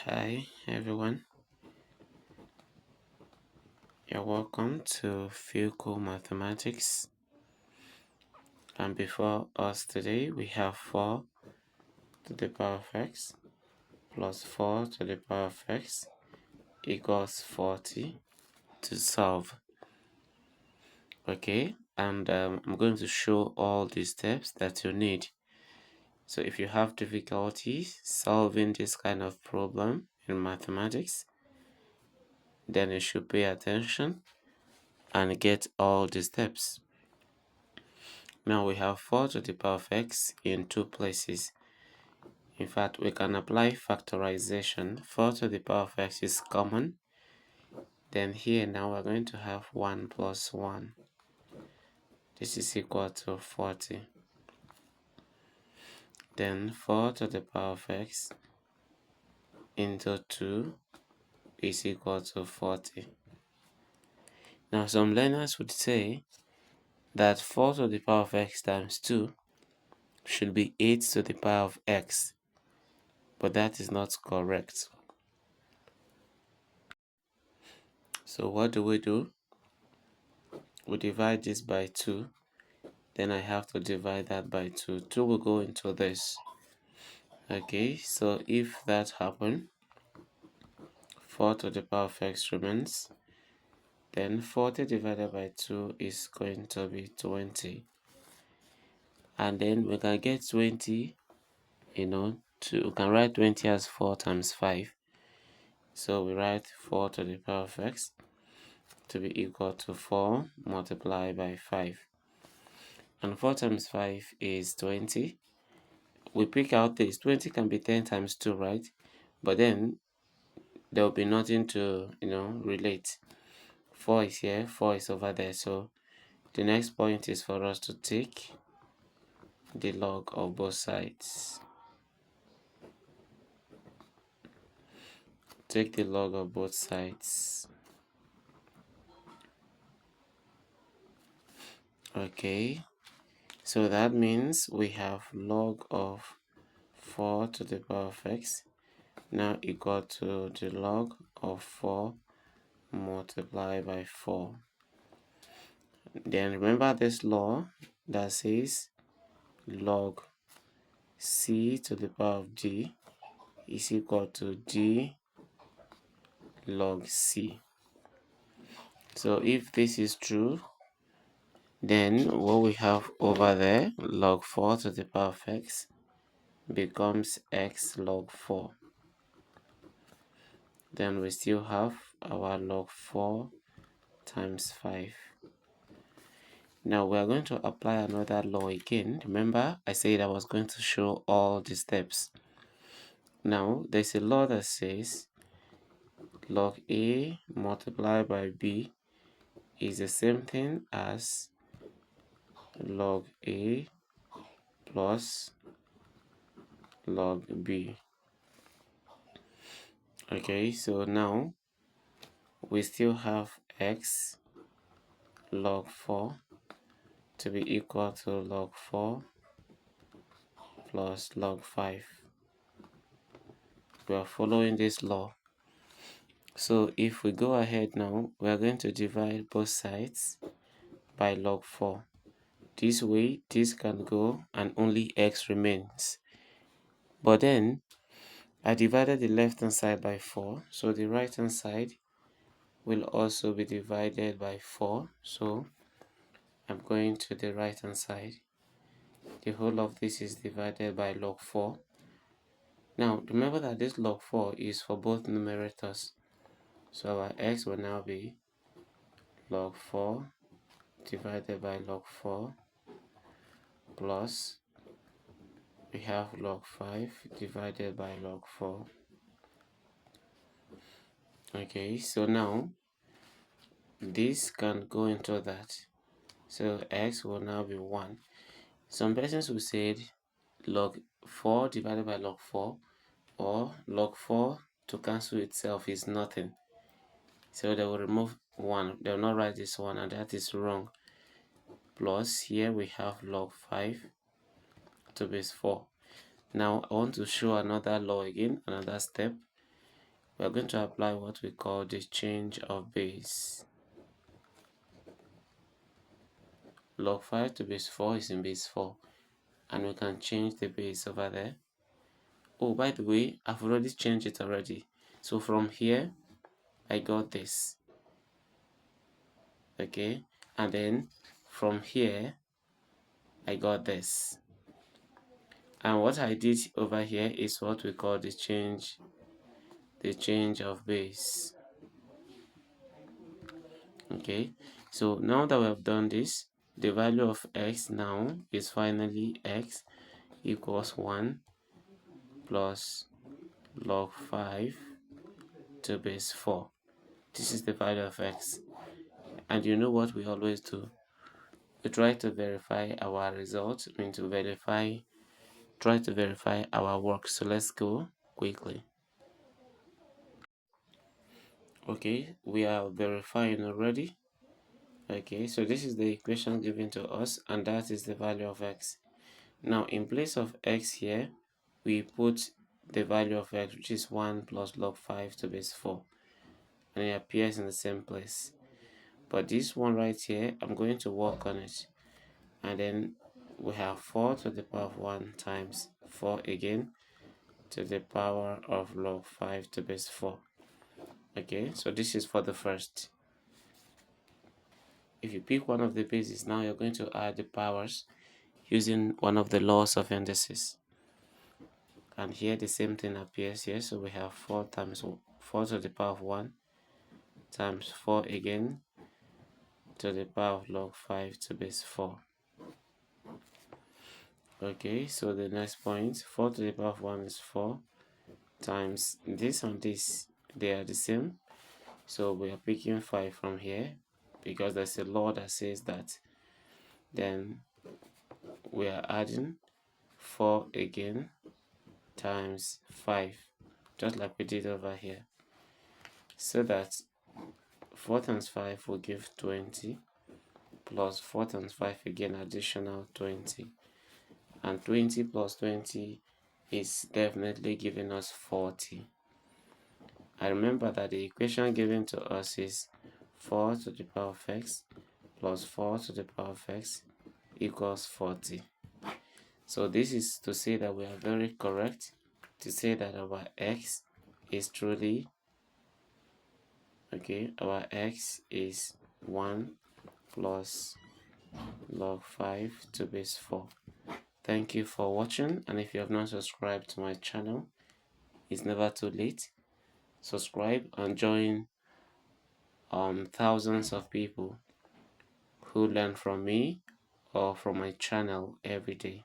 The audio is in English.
Hi everyone, you're welcome to Physical Mathematics. And before us today, we have 4 to the power of x plus 4 to the power of x equals 40 to solve. Okay, and I'm going to show all the steps that you need. So if you have difficulties solving this kind of problem in mathematics, then you should pay attention and get all the steps. Now we have 4 to the power of x in 2 places. In fact, we can apply factorization. 4 to the power of x is common. Then here now we're going to have 1 plus 1. This is equal to 40. Then 4 to the power of x into 2 is equal to 40. Now some learners would say that 4 to the power of x times 2 should be 8 to the power of x, but that is not correct. So what do? We divide this by 2, then I have to divide that by 2. 2 will go into this. Okay, so if that happens, 4 to the power of x remains, then 40 divided by 2 is going to be 20. And then we can get 20, we can write 20 as 4 times 5. So we write 4 to the power of x to be equal to 4 multiplied by 5. And 4 times 5 is 20. We pick out this. 20 can be 10 times 2, right? But then there will be nothing to, relate. 4 is here, 4 is over there. So the next point is for us to take the log of both sides. Take the log of both sides. Okay, so that means we have log of 4 to the power of x now equal to the log of 4 multiplied by 4. Then remember this law that says log c to the power of g is equal to g log c. So if this is true, then what we have over there, log 4 to the power of x, becomes x log 4. Then we still have our log 4 times 5. Now we are going to apply another law again. Remember, I said I was going to show all the steps. Now there's a law that says log a multiplied by b is the same thing as log a plus log b. Okay, so now we still have x log 4 to be equal to log 4 plus log 5. We are following this law. So if we go ahead now, we are going to divide both sides by log 4. This way, this can go and only x remains. But then, I divided the left hand side by 4, so the right hand side will also be divided by 4. So I'm going to the right hand side. The whole of this is divided by log 4. Now remember that this log 4 is for both numerators. So our x will now be log 4 divided by log 4 plus we have log 5 divided by log 4. Okay, so now this can go into that. So x will now be 1. Some persons will say log 4 divided by log 4 or log 4 to cancel itself is nothing. So they will remove 1. They will not write this one, and that is wrong. Plus here we have log 5 to base 4. Now I want to show another law again, another step. we are going to apply what we call the change of base. Log 5 to base 4 is in base 4, and we can change the base over there. Oh, by the way, I've already changed it already. So from here, I got this. Okay, and then from here, I got this. And what I did over here is what we call the change of base. Okay, so now that we have done this, the value of x now is finally x equals 1 plus log 5 to base 4. This is the value of x. And you know what we always do? We try to verify our results, try to verify our work. So let's go quickly. Okay, we are verifying already. Okay, so this is the equation given to us, and that is the value of x. Now, in place of x here, we put the value of x, which is 1 plus log 5 to base 4, and it appears in the same place. But this one right here, I'm going to work on it, and then we have 4 to the power of 1 times 4 again to the power of log 5 to base 4. Okay, so this is for the first. If you pick one of the bases, now you're going to add the powers using one of the laws of indices. And here the same thing appears here. So we have 4 times 4 to the power of 1 times 4 again to the power of log 5 to base 4. Okay, so the next point, 4 to the power of 1 is 4 times this and this, they are the same. So we are picking 5 from here because there's a law that says that. Then we are adding 4 again times 5, just like we did over here. So that 4 times 5 will give 20, plus 4 times 5 again, additional 20. And 20 plus 20 is definitely giving us 40. I remember that the equation given to us is 4 to the power of x plus 4 to the power of x equals 40. So this is to say that we are very correct to say that our x is truly, okay, our x is 1 plus log 5 to base 4. Thank you for watching, and if you have not subscribed to my channel, it's never too late. Subscribe and join thousands of people who learn from me or from my channel every day.